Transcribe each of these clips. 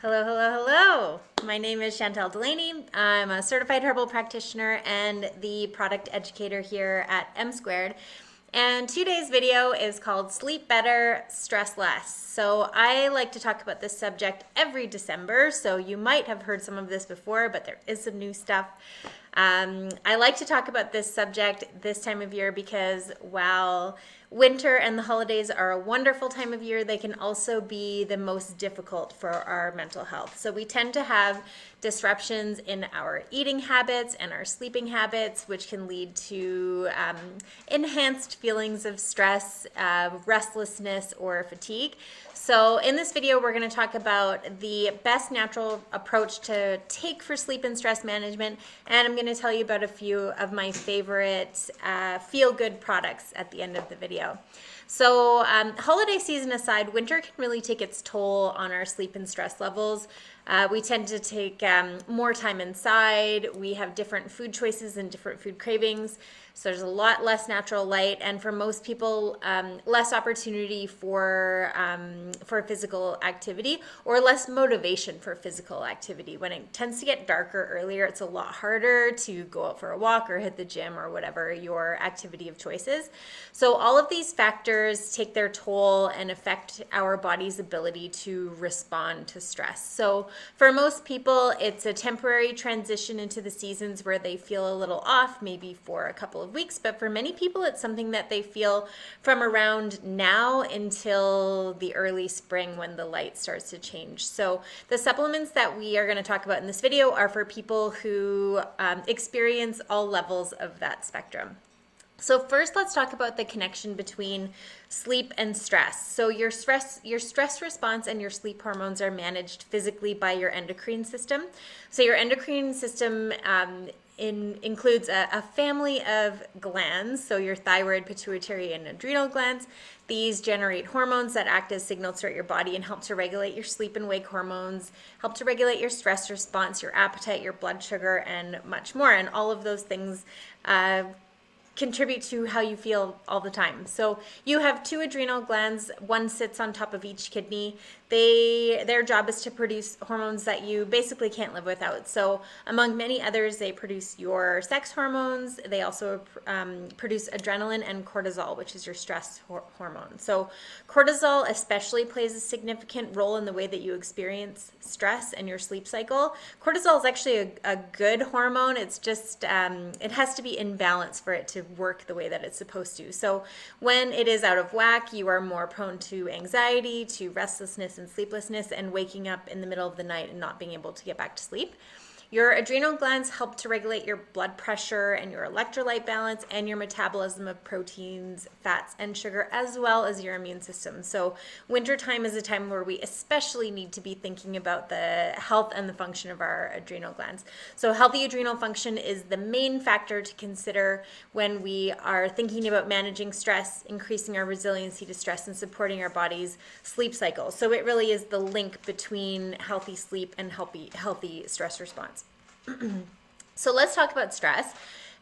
Hello, hello, hello. My name is Chantel Delaney. I'm a certified herbal practitioner and the product educator here at M Squared. And today's video is called Sleep Better, Stress Less. So I like to talk about this subject every December. So you might have heard some of this before, but there is some new stuff. I like to talk about this subject this time of year because while winter and the holidays are a wonderful time of year, they can also be the most difficult for our mental health. So we tend to have disruptions in our eating habits and our sleeping habits, which can lead to enhanced feelings of stress, restlessness, or fatigue. So in this video, we're going to talk about the best natural approach to take for sleep and stress management, and I'm going to tell you about a few of my favorite feel-good products at the end of the video. So holiday season aside, winter can really take its toll on our sleep and stress levels. We tend to take more time inside. We have different food choices and different food cravings. So there's a lot less natural light, and for most people, less opportunity for physical activity or less motivation for physical activity. When it tends to get darker earlier, it's a lot harder to go out for a walk or hit the gym or whatever your activity of choice is. So all of these factors take their toll and affect our body's ability to respond to stress. So for most people, it's a temporary transition into the seasons where they feel a little off, maybe for a couple of weeks, but for many people, it's something that they feel from around now until the early spring when the light starts to change. So the supplements that we are going to talk about in this video are for people who experience all levels of that spectrum. So first, let's talk about the connection between sleep and stress. So your stress response and your sleep hormones are managed physically by your endocrine system. So your endocrine system includes a family of glands, so your thyroid, pituitary, and adrenal glands. These generate hormones that act as signals throughout your body and help to regulate your sleep and wake hormones, help to regulate your stress response, your appetite, your blood sugar, and much more. And all of those things contribute to how you feel all the time. So you have two adrenal glands. One sits on top of each kidney. Their job is to produce hormones that you basically can't live without. So among many others, they produce your sex hormones. They also produce adrenaline and cortisol, which is your stress hormone. So cortisol especially plays a significant role in the way that you experience stress and your sleep cycle. Cortisol is actually a good hormone. It's just, it has to be in balance for it to work the way that it's supposed to. So when it is out of whack, you are more prone to anxiety, to restlessness and sleeplessness, and waking up in the middle of the night and not being able to get back to sleep. Your adrenal glands help to regulate your blood pressure and your electrolyte balance and your metabolism of proteins, fats, and sugar, as well as your immune system. So wintertime is a time where we especially need to be thinking about the health and the function of our adrenal glands. So healthy adrenal function is the main factor to consider when we are thinking about managing stress, increasing our resiliency to stress, and supporting our body's sleep cycle. So it really is the link between healthy sleep and healthy stress response. So let's talk about stress.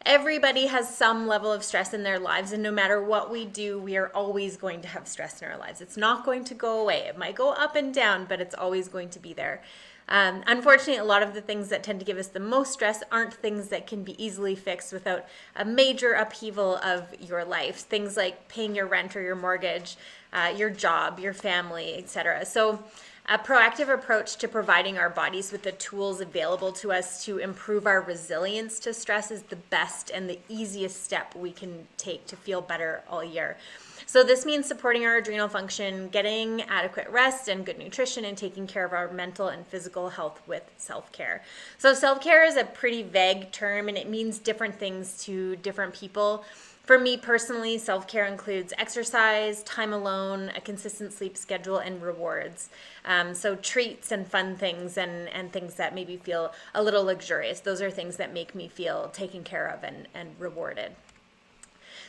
Everybody has some level of stress in their lives, and no matter what we do, we are always going to have stress in our lives. It's not going to go away. It might go up and down, but it's always going to be there. Unfortunately, a lot of the things that tend to give us the most stress aren't things that can be easily fixed without a major upheaval of your life. Things like paying your rent or your mortgage, your job, your family, etc. So a proactive approach to providing our bodies with the tools available to us to improve our resilience to stress is the best and the easiest step we can take to feel better all year. So this means supporting our adrenal function, getting adequate rest and good nutrition, and taking care of our mental and physical health with self-care. So self-care is a pretty vague term, and it means different things to different people. For me personally, self-care includes exercise, time alone, a consistent sleep schedule, and rewards. So treats and fun things and things that maybe feel a little luxurious. Those are things that make me feel taken care of and rewarded.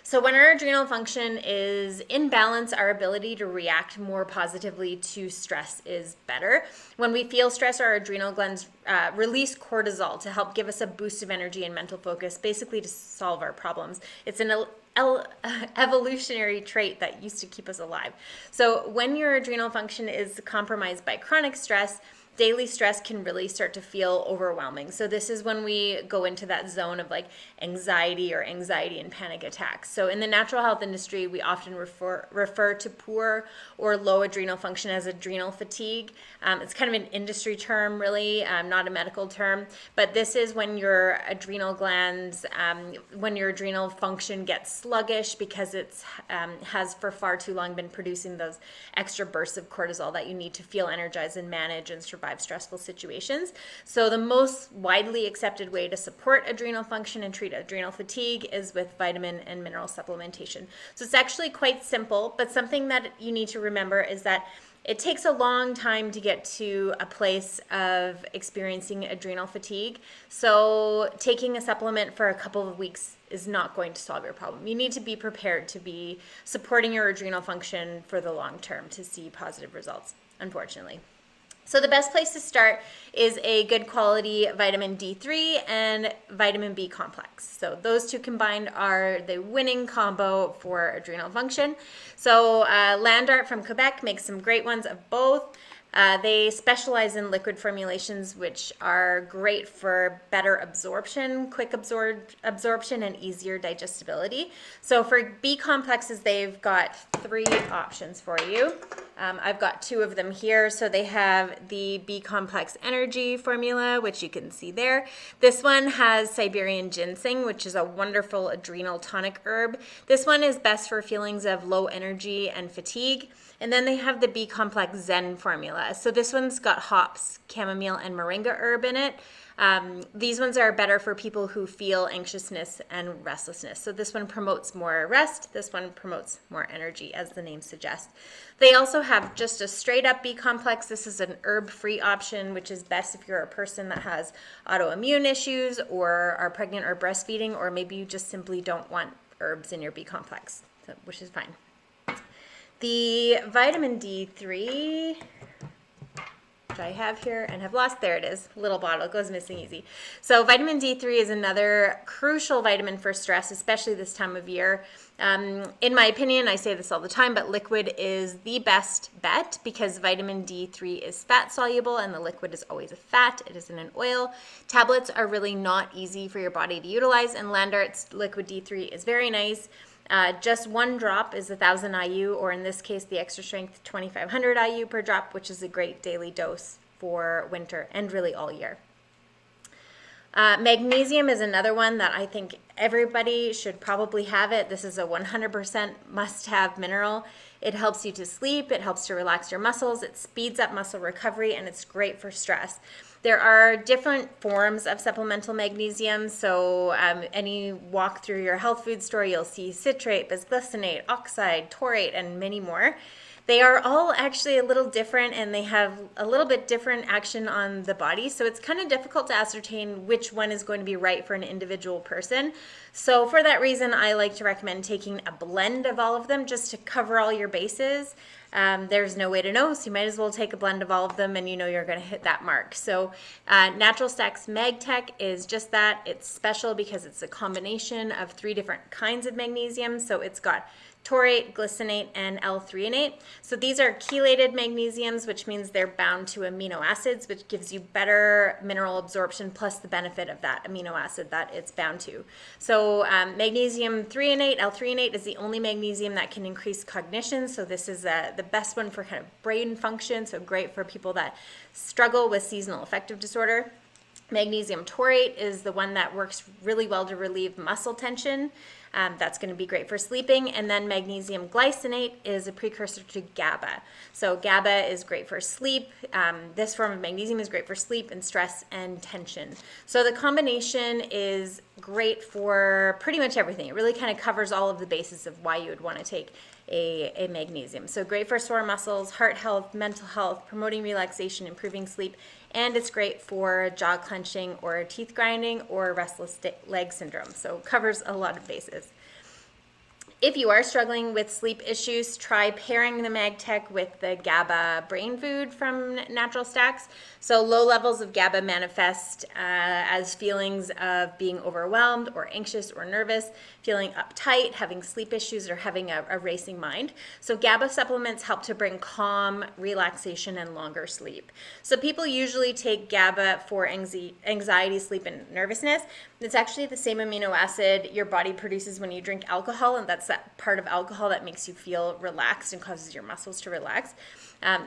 So when our adrenal function is in balance, our ability to react more positively to stress is better. When we feel stress, our adrenal glands release cortisol to help give us a boost of energy and mental focus, basically to solve our problems. It's an evolutionary trait that used to keep us alive. So when your adrenal function is compromised by chronic stress, daily stress can really start to feel overwhelming. So this is when we go into that zone of like anxiety and panic attacks. So in the natural health industry, we often refer to poor or low adrenal function as adrenal fatigue. It's kind of an industry term, really, not a medical term. But this is when your adrenal glands, when your adrenal function gets sluggish because it's has for far too long been producing those extra bursts of cortisol that you need to feel energized and manage and survive stressful situations. So the most widely accepted way to support adrenal function and treat adrenal fatigue is with vitamin and mineral supplementation. So it's actually quite simple, but something that you need to remember is that it takes a long time to get to a place of experiencing adrenal fatigue. So taking a supplement for a couple of weeks is not going to solve your problem. You need to be prepared to be supporting your adrenal function for the long term to see positive results, unfortunately. So the best place to start is a good quality vitamin D3 and vitamin B complex. So those two combined are the winning combo for adrenal function. So Landart from Quebec makes some great ones of both. They specialize in liquid formulations, which are great for better absorption, quick absorption, and easier digestibility. So for B complexes, they've got 3 options for you. I've got 2 of them here. So they have the B complex energy formula, which you can see there. This one has Siberian ginseng, which is a wonderful adrenal tonic herb. This one is best for feelings of low energy and fatigue. And then they have the B complex Zen formula. So this one's got hops, chamomile, and moringa herb in it. These ones are better for people who feel anxiousness and restlessness. So this one promotes more rest. This one promotes more energy, as the name suggests. They also have just a straight up B complex. This is an herb-free option, which is best if you're a person that has autoimmune issues or are pregnant or breastfeeding, or maybe you just simply don't want herbs in your B complex, which is fine. The vitamin D3, which I have here and have lost, there it is, little bottle, goes missing easy. So vitamin D3 is another crucial vitamin for stress, especially this time of year. In my opinion, I say this all the time, but liquid is the best bet because vitamin D3 is fat soluble and the liquid is always a fat. It isn't an oil. Tablets are really not easy for your body to utilize, and Landart's liquid D3 is very nice. Just 1 drop is 1,000 IU, or in this case, the extra strength 2,500 IU per drop, which is a great daily dose for winter and really all year. Magnesium is another one that I think everybody should probably have it. This is a 100% must-have mineral. It helps you to sleep, it helps to relax your muscles, it speeds up muscle recovery, and it's great for stress. There are different forms of supplemental magnesium, so any walk through your health food store, you'll see citrate, bisglycinate, oxide, taurate, and many more. They are all actually a little different, and they have a little bit different action on the body, so it's kind of difficult to ascertain which one is going to be right for an individual person. So for that reason, I like to recommend taking a blend of all of them just to cover all your bases. There's no way to know, so you might as well take a blend of all of them and you know you're going to hit that mark. So Natural Stacks MagTech is just that. It's special because it's a combination of 3 different kinds of magnesium. So it's got taurate, glycinate, and L-threonate. So these are chelated magnesiums, which means they're bound to amino acids, which gives you better mineral absorption plus the benefit of that amino acid that it's bound to. So magnesium threonate, L-threonate, is the only magnesium that can increase cognition. So this is the best one for kind of brain function, so great for people that struggle with seasonal affective disorder. Magnesium taurate is the one that works really well to relieve muscle tension. That's going to be great for sleeping. And then magnesium glycinate is a precursor to GABA. So GABA is great for sleep. This form of magnesium is great for sleep and stress and tension. So the combination is great for pretty much everything. It really kind of covers all of the bases of why you would want to take a magnesium. So great for sore muscles, heart health, mental health, promoting relaxation, improving sleep, and it's great for jaw clenching or teeth grinding or restless leg syndrome. So covers a lot of bases. If you are struggling with sleep issues, try pairing the MagTech with the GABA brain food from Natural Stacks. So low levels of GABA manifest as feelings of being overwhelmed or anxious or nervous. feeling uptight, having sleep issues, or having a racing mind. So GABA supplements help to bring calm, relaxation, and longer sleep. So people usually take GABA for anxiety, sleep, and nervousness. It's actually the same amino acid your body produces when you drink alcohol, and that's that part of alcohol that makes you feel relaxed and causes your muscles to relax.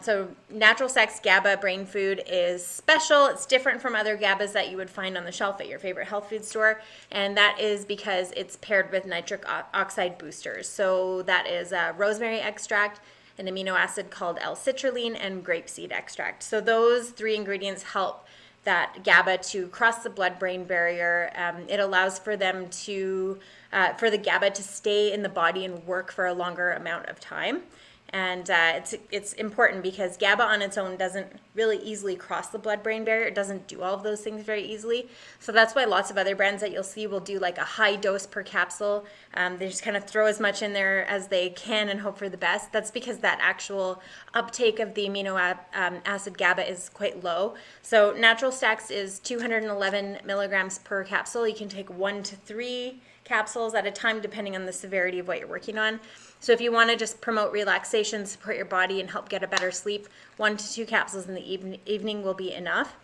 So Natural Sex GABA brain food is special. It's different from other GABAs that you would find on the shelf at your favorite health food store, and that is because it's paired with nitric oxide boosters. So that is rosemary extract, an amino acid called L-citrulline, and grapeseed extract. So those 3 ingredients help that GABA to cross the blood-brain barrier. It allows for them to, for the GABA to stay in the body and work for a longer amount of time. And it's important because GABA on its own doesn't really easily cross the blood-brain barrier. It doesn't do all of those things very easily. So that's why lots of other brands that you'll see will do like a high dose per capsule. They just kind of throw as much in there as they can and hope for the best. That's because that actual uptake of the amino acid GABA is quite low. So Natural Stacks is 211 milligrams per capsule. You can take 1 to 3 capsules at a time depending on the severity of what you're working on. So if you want to just promote relaxation, support your body, and help get a better sleep, 1 to 2 capsules in the evening will be enough.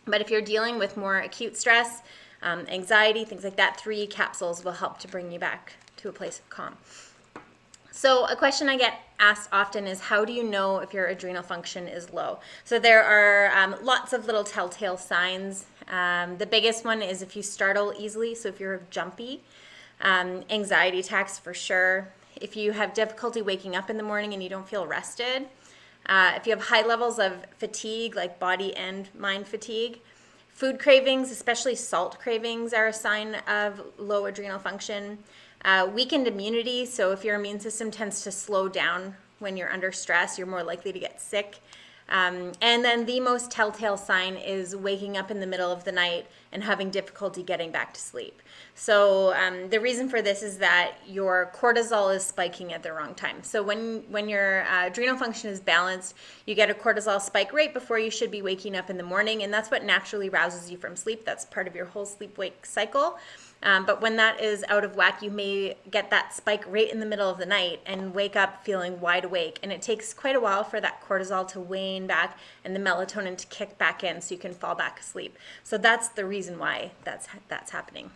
But if you're dealing with more acute stress, anxiety, things like that, 3 capsules will help to bring you back to a place of calm. So a question I get asked often is, how do you know if your adrenal function is low? So there are lots of little telltale signs. The biggest one is if you startle easily, so if you're jumpy, anxiety attacks for sure. If you have difficulty waking up in the morning and you don't feel rested, if you have high levels of fatigue, like body and mind fatigue, food cravings, especially salt cravings, are a sign of low adrenal function. Weakened immunity, so if your immune system tends to slow down when you're under stress, you're more likely to get sick. And then the most telltale sign is waking up in the middle of the night and having difficulty getting back to sleep. So the reason for this is that your cortisol is spiking at the wrong time. So when your adrenal function is balanced, you get a cortisol spike right before you should be waking up in the morning, and that's what naturally rouses you from sleep. That's part of your whole sleep-wake cycle. But when that is out of whack, you may get that spike right in the middle of the night and wake up feeling wide awake. And it takes quite a while for that cortisol to wane back and the melatonin to kick back in so you can fall back asleep. So that's the reason why that's happening.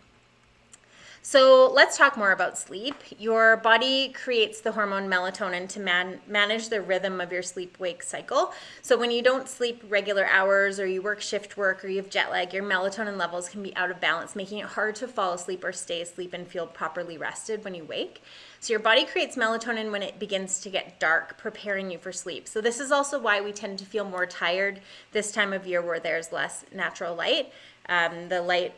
So let's talk more about sleep. Your body creates the hormone melatonin to manage the rhythm of your sleep-wake cycle. So when you don't sleep regular hours, or you work shift work, or you have jet lag, your melatonin levels can be out of balance, making it hard to fall asleep or stay asleep and feel properly rested when you wake. So your body creates melatonin when it begins to get dark, preparing you for sleep. So this is also why we tend to feel more tired this time of year where there's less natural light. The light,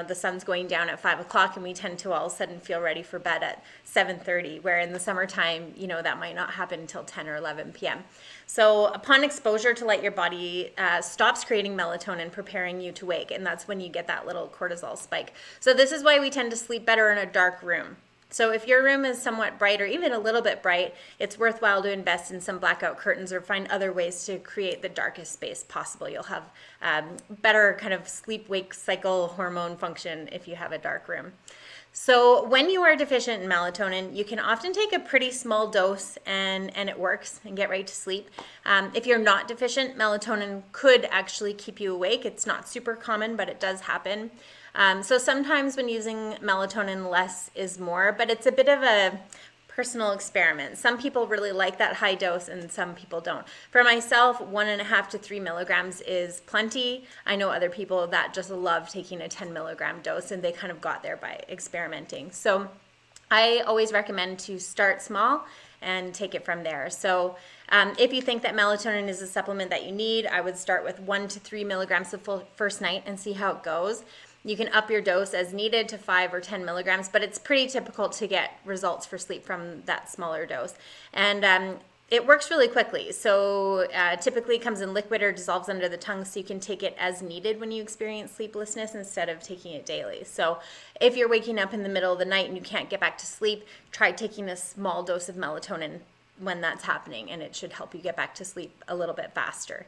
the sun's going down at 5 o'clock, and we tend to all of a sudden feel ready for bed at 7:30, where in the summertime, that might not happen until 10 or 11 p.m. So upon exposure to light, your body stops creating melatonin, preparing you to wake, and that's when you get that little cortisol spike. So this is why we tend to sleep better in a dark room. So if your room is somewhat bright or even a little bit bright, it's worthwhile to invest in some blackout curtains or find other ways to create the darkest space possible. You'll have better kind of sleep-wake cycle hormone function if you have a dark room. So when you are deficient in melatonin, you can often take a pretty small dose and it works and get right to sleep. If you're not deficient, melatonin could actually keep you awake. It's not super common, but it does happen. So sometimes when using melatonin, less is more, but it's a bit of a personal experiment. Some people really like that high dose and some people don't. For myself, 1.5 to 3 milligrams is plenty. I know other people that just love taking a 10 milligram dose, and they kind of got there by experimenting. So I always recommend to start small and take it from there. So if you think that melatonin is a supplement that you need, I would start with 1 to 3 milligrams the first night and see how it goes. You can up your dose as needed to 5 or 10 milligrams, but it's pretty typical to get results for sleep from that smaller dose. And it works really quickly. So typically it comes in liquid or dissolves under the tongue, so you can take it as needed when you experience sleeplessness instead of taking it daily. So if you're waking up in the middle of the night and you can't get back to sleep, try taking a small dose of melatonin when that's happening, and it should help you get back to sleep a little bit faster.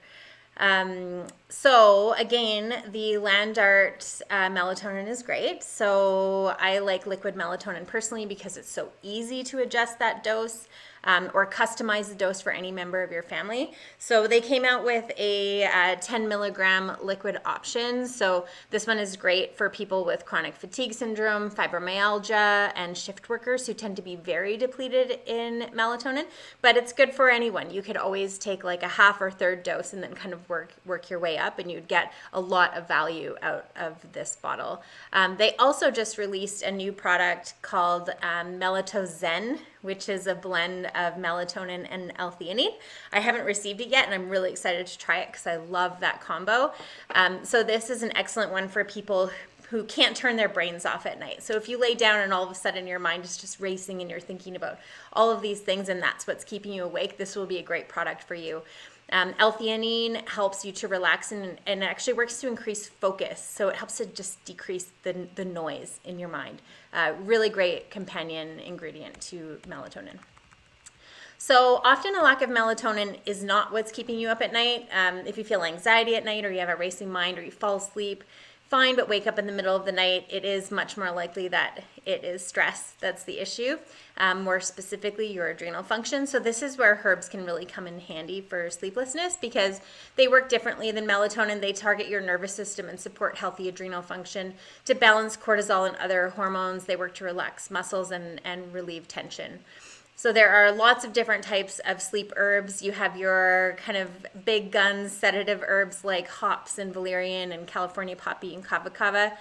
So again, the Landart melatonin is great. So I like liquid melatonin personally because it's so easy to adjust that dose or customize the dose for any member of your family. So they came out with a 10 milligram liquid option. So this one is great for people with chronic fatigue syndrome, fibromyalgia, and shift workers who tend to be very depleted in melatonin. But it's good for anyone. You could always take like a half or third dose and then kind of work your way up, and you'd get a lot of value out of this bottle. They also just released a new product called Melatozen, which is a blend of melatonin and L-theanine. I haven't received it yet, and I'm really excited to try it because I love that combo. So this is an excellent one for people who can't turn their brains off at night. So if you lay down and all of a sudden your mind is just racing and you're thinking about all of these things and that's what's keeping you awake, this will be a great product for you. L-theanine helps you to relax and actually works to increase focus. So it helps to just decrease the noise in your mind. Really great companion ingredient to melatonin. So often a lack of melatonin is not what's keeping you up at night. If you feel anxiety at night or you have a racing mind or you fall asleep, fine, but wake up in the middle of the night, it is much more likely that it is stress that's the issue, more specifically your adrenal function. So this is where herbs can really come in handy for sleeplessness because they work differently than melatonin. They target your nervous system and support healthy adrenal function to balance cortisol and other hormones. They work to relax muscles and relieve tension. So there are lots of different types of sleep herbs. You have your kind of big guns sedative herbs like hops and valerian and California poppy and kava kava.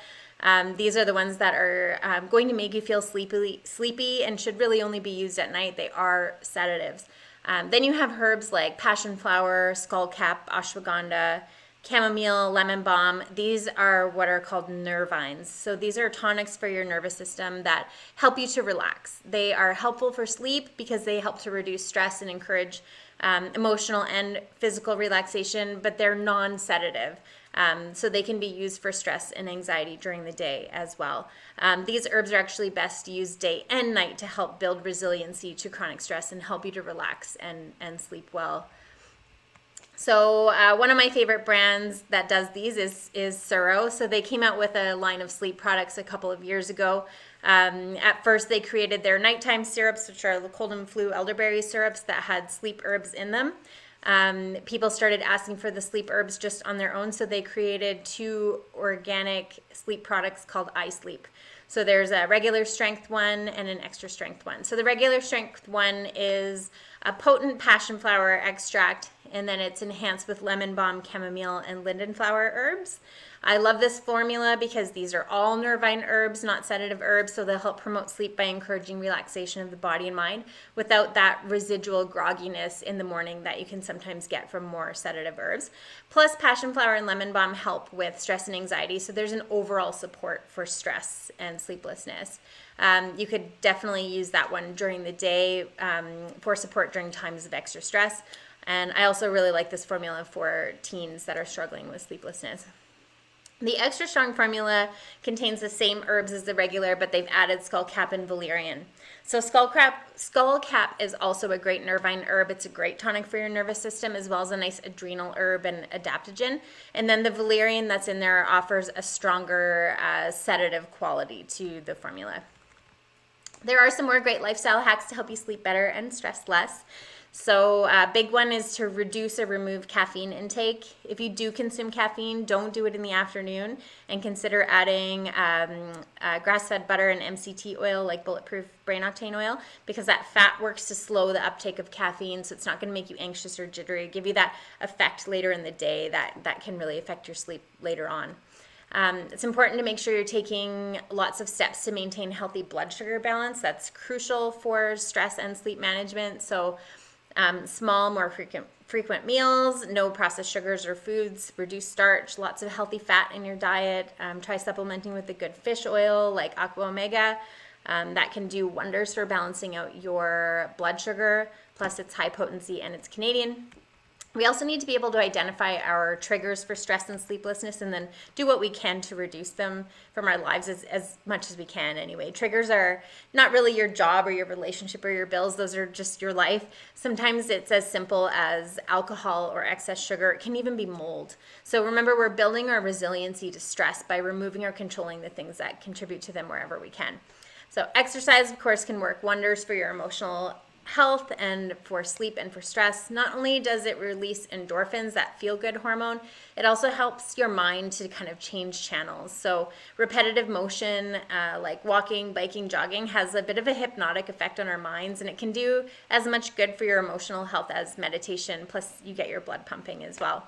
These are the ones that are going to make you feel sleepy and should really only be used at night. They are sedatives. Then you have herbs like passion flower, skullcap, ashwagandha, chamomile, lemon balm. These are what are called nervines. So these are tonics for your nervous system that help you to relax. They are helpful for sleep because they help to reduce stress and encourage emotional and physical relaxation, but they're non-sedative. So they can be used for stress and anxiety during the day as well. These herbs are actually best used day and night to help build resiliency to chronic stress and help you to relax and sleep well. So one of my favorite brands that does these is Suro. So they came out with a line of sleep products a couple of years ago. At first, they created their nighttime syrups, which are the cold and flu elderberry syrups that had sleep herbs in them. People started asking for the sleep herbs just on their own, so they created 2 organic sleep products called iSleep. So there's a regular strength one and an extra strength one. So the regular strength one is a potent passion flower extract, and then it's enhanced with lemon balm, chamomile, and linden flower herbs. I love this formula because these are all nervine herbs, not sedative herbs, so they'll help promote sleep by encouraging relaxation of the body and mind without that residual grogginess in the morning that you can sometimes get from more sedative herbs. Plus, passion flower and lemon balm help with stress and anxiety, so there's an overall support for stress and sleeplessness. You could definitely use that one during the day for support during times of extra stress. And I also really like this formula for teens that are struggling with sleeplessness. The extra strong formula contains the same herbs as the regular, but they've added skullcap and valerian. So skullcap is also a great nervine herb. It's a great tonic for your nervous system, as well as a nice adrenal herb and adaptogen. And then the valerian that's in there offers a stronger sedative quality to the formula. There are some more great lifestyle hacks to help you sleep better and stress less. So a big one is to reduce or remove caffeine intake. If you do consume caffeine, don't do it in the afternoon, and consider adding grass-fed butter and MCT oil like Bulletproof Brain Octane oil, because that fat works to slow the uptake of caffeine, so it's not going to make you anxious or jittery, give you that effect later in the day that can really affect your sleep later on. It's important to make sure you're taking lots of steps to maintain healthy blood sugar balance. That's crucial for stress and sleep management. So small, more frequent meals, no processed sugars or foods, reduce starch, lots of healthy fat in your diet. Try supplementing with a good fish oil like Aqua Omega. That can do wonders for balancing out your blood sugar. Plus, it's high potency and it's Canadian. We also need to be able to identify our triggers for stress and sleeplessness and then do what we can to reduce them from our lives as much as we can anyway. Triggers are not really your job or your relationship or your bills. Those are just your life. Sometimes it's as simple as alcohol or excess sugar. It can even be mold. So remember, we're building our resiliency to stress by removing or controlling the things that contribute to them wherever we can. So exercise, of course, can work wonders for your emotional health and for sleep and for stress. Not only does it release endorphins, that feel-good hormone, it also helps your mind to kind of change channels. So repetitive motion, like walking, biking, jogging, has a bit of a hypnotic effect on our minds, and it can do as much good for your emotional health as meditation, plus you get your blood pumping as well.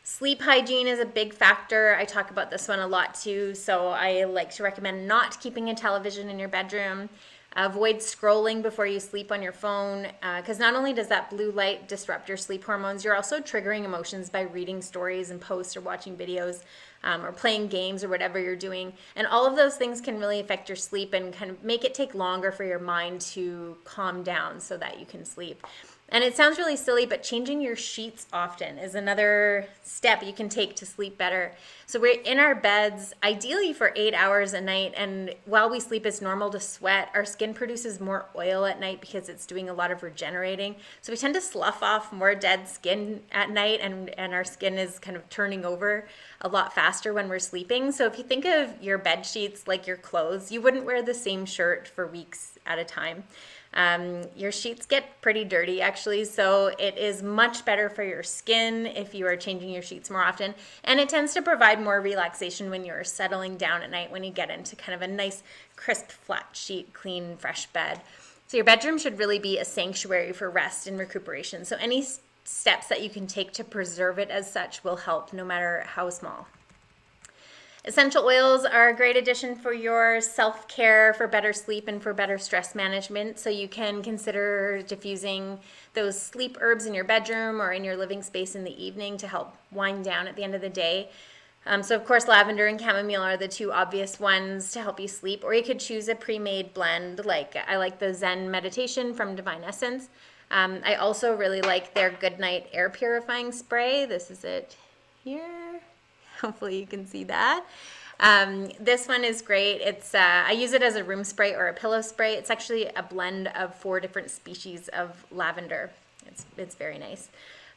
Sleep hygiene is a big factor. I talk about this one a lot too, so I like to recommend not keeping a television in your bedroom. Avoid scrolling before you sleep on your phone, because not only does that blue light disrupt your sleep hormones, you're also triggering emotions by reading stories and posts or watching videos or playing games or whatever you're doing. And all of those things can really affect your sleep and kind of make it take longer for your mind to calm down so that you can sleep. And it sounds really silly, but changing your sheets often is another step you can take to sleep better. So we're in our beds, ideally for 8 hours a night. And while we sleep, it's normal to sweat. Our skin produces more oil at night because it's doing a lot of regenerating. So we tend to slough off more dead skin at night, and our skin is kind of turning over a lot faster when we're sleeping. So if you think of your bed sheets like your clothes, you wouldn't wear the same shirt for weeks at a time. Your sheets get pretty dirty actually, so it is much better for your skin if you are changing your sheets more often, and it tends to provide more relaxation when you're settling down at night, when you get into kind of a nice crisp flat sheet, clean fresh bed. So your bedroom should really be a sanctuary for rest and recuperation, so any steps that you can take to preserve it as such will help, no matter how small. Essential oils are a great addition for your self-care, for better sleep and for better stress management. So you can consider diffusing those sleep herbs in your bedroom or in your living space in the evening to help wind down at the end of the day. So of course, lavender and chamomile are the two obvious ones to help you sleep, or you could choose a pre-made blend. Like I like the Zen Meditation from Divine Essence. I also really like their Goodnight Air Purifying Spray. This is it here. Hopefully you can see that. This one is great. It's I use it as a room spray or a pillow spray. It's actually a blend of 4 different species of lavender. It's very nice.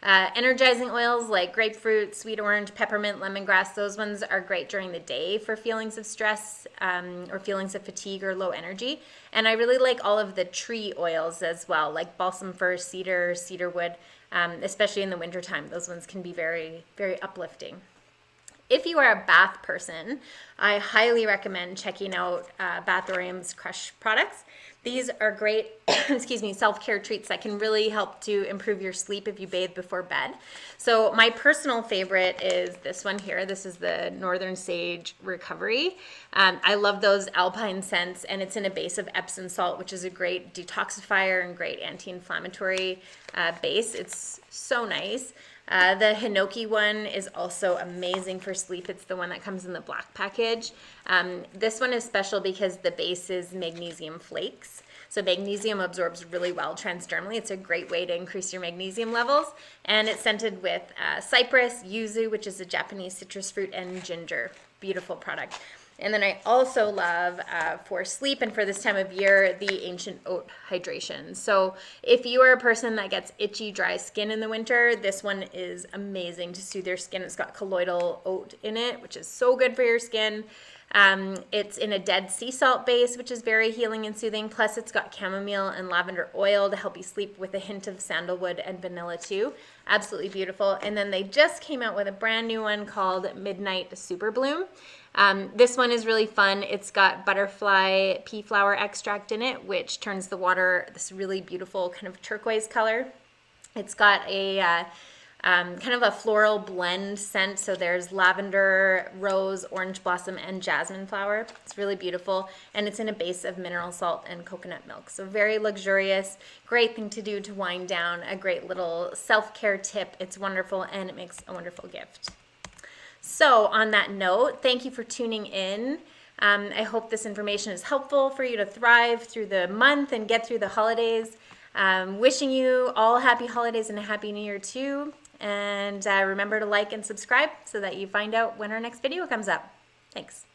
Energizing oils like grapefruit, sweet orange, peppermint, lemongrass, those ones are great during the day for feelings of stress or feelings of fatigue or low energy. And I really like all of the tree oils as well, like balsam fir, cedar, cedarwood, especially in the wintertime. Those ones can be very, very uplifting. If you are a bath person, I highly recommend checking out Bathorium's Crush products. These are great, self-care treats that can really help to improve your sleep if you bathe before bed. So my personal favorite is this one here. This is the Northern Sage Recovery. I love those alpine scents, and it's in a base of Epsom salt, which is a great detoxifier and great anti-inflammatory base. It's so nice. The Hinoki one is also amazing for sleep. It's the one that comes in the black package. This one is special because the base is magnesium flakes. So magnesium absorbs really well transdermally. It's a great way to increase your magnesium levels. And it's scented with cypress, yuzu, which is a Japanese citrus fruit, and ginger. Beautiful product. And then I also love, for sleep and for this time of year, the Ancient Oat Hydration. So if you are a person that gets itchy, dry skin in the winter, this one is amazing to soothe your skin. It's got colloidal oat in it, which is so good for your skin. It's in a dead sea salt base, which is very healing and soothing. Plus, it's got chamomile and lavender oil to help you sleep, with a hint of sandalwood and vanilla too. Absolutely beautiful. And then they just came out with a brand new one called Midnight Super Bloom. This one is really fun. It's got butterfly pea flower extract in it, which turns the water this really beautiful kind of turquoise color. It's got a kind of a floral blend scent. So there's lavender, rose, orange blossom, and jasmine flower. It's really beautiful. And it's in a base of mineral salt and coconut milk. So very luxurious, great thing to do to wind down, a great little self-care tip. It's wonderful, and it makes a wonderful gift. So on that note, thank you for tuning in. I hope this information is helpful for you to thrive through the month and get through the holidays. Wishing you all happy holidays and a happy new year too. And remember to like and subscribe so that you find out when our next video comes up. Thanks.